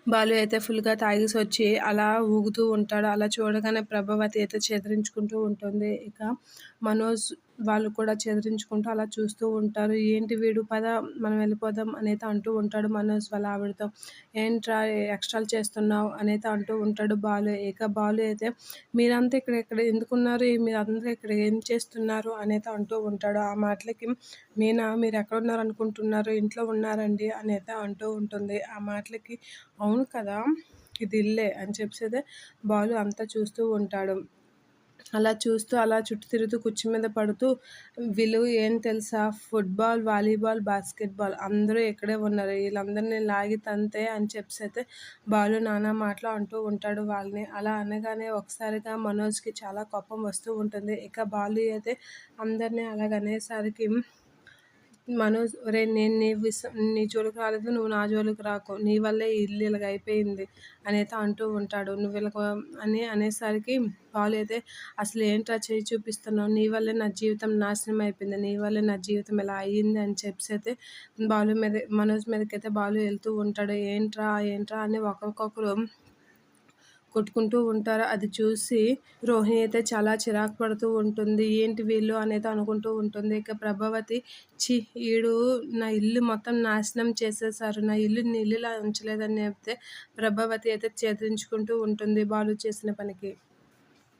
బాలు అయితే ఫుల్‌గా తాగేసొచ్చి అలా ఊగుతూ ఉంటాడు. అలా చూడగానే ప్రభావతి అయితే చెదిరించుకుంటూ ఉంటుంది. ఇక మనోజ్ వాళ్ళు కూడా చెదిరించుకుంటూ అలా చూస్తూ ఉంటారు. ఏంటి వీడు పద మనం వెళ్ళిపోదాం అనైతే అంటూ ఉంటాడు మనోజ్ వాళ్ళ ఆవిడతో. ఏంట్రా ఎక్స్ట్రాలు చేస్తున్నావు అనైతే అంటూ ఉంటాడు బాలు. ఇక బాలు అయితే మీరంతా ఇక్కడ ఎందుకున్నారు? మీరందరూ ఇక్కడ ఏం చేస్తున్నారు? అనైతే అంటూ ఉంటాడు. ఆ మాటలకి మీనా మీరెక్కడున్నారు అనుకుంటున్నారు? ఇంట్లో ఉన్నారండి అనైతే అంటూ ఉంటుంది. ఆ మాటలకి అవును కదా! ఇది ఇల్లే అని చెప్పేసైతే బాలు అంతా చూస్తూ ఉంటాడు. అలా చూస్తూ అలా చుట్టూ తిరుగుతూ కుర్చీ మీద పడుతూ వీళ్ళు ఏం తెలుసా ఫుట్‌బాల్, వాలీబాల్, బాస్కెట్‌బాల్ అందరూ ఇక్కడే ఉన్నారు. వీళ్ళందరిని లాగి తంతే అని చెప్పేసైతే బాలు నానా మాటలు అంటూ ఉంటాడు వాళ్ళని. అలా అనగానే ఒకసారిగా మనోజ్‌కి చాలా కోపం వస్తూ ఉంటుంది. ఇక బాలు అయితే అందరిని అలాగనేసరికి మనోజ్ ఒరేయ్! నేను నీ జోలికి రాలేదు. నువ్వు నా జోలికి రాకు. నీ వల్లే ఈ ఇల్లు ఇలాగ అయిపోయింది అనైతే అంటూ ఉంటాడు. నువ్వు ఇలాగ అని అనేసరికి బాలు అయితే అసలు ఏంట్రా చేయి చూపిస్తున్నావు? నీ వల్లే నా జీవితం నాశనం అయిపోయింది. నీ వల్లే నా జీవితం ఇలా అయ్యింది అని చెప్పేసైతే మనోజ్ మీదకైతే బాలు వెళ్తూ ఉంటాడు. ఏంట్రా అని ఒకరికొకరు కొట్టుకుంటూ ఉంటారు. అది చూసి రోహిణి అయితే చాలా చిరాకు పడుతూ ఉంటుంది. ఏంటి వీళ్ళు అనేది అనుకుంటూ ఉంటుంది. ఇక ప్రభావతి ఈడు నా ఇల్లు మొత్తం నాశనం చేసేశారు. నా ఇల్లుని ఇల్లులా ఉంచలేదని చెప్తే ప్రభావతి అయితే చేదరించుకుంటూ ఉంటుంది బాలు చేసిన పనికి.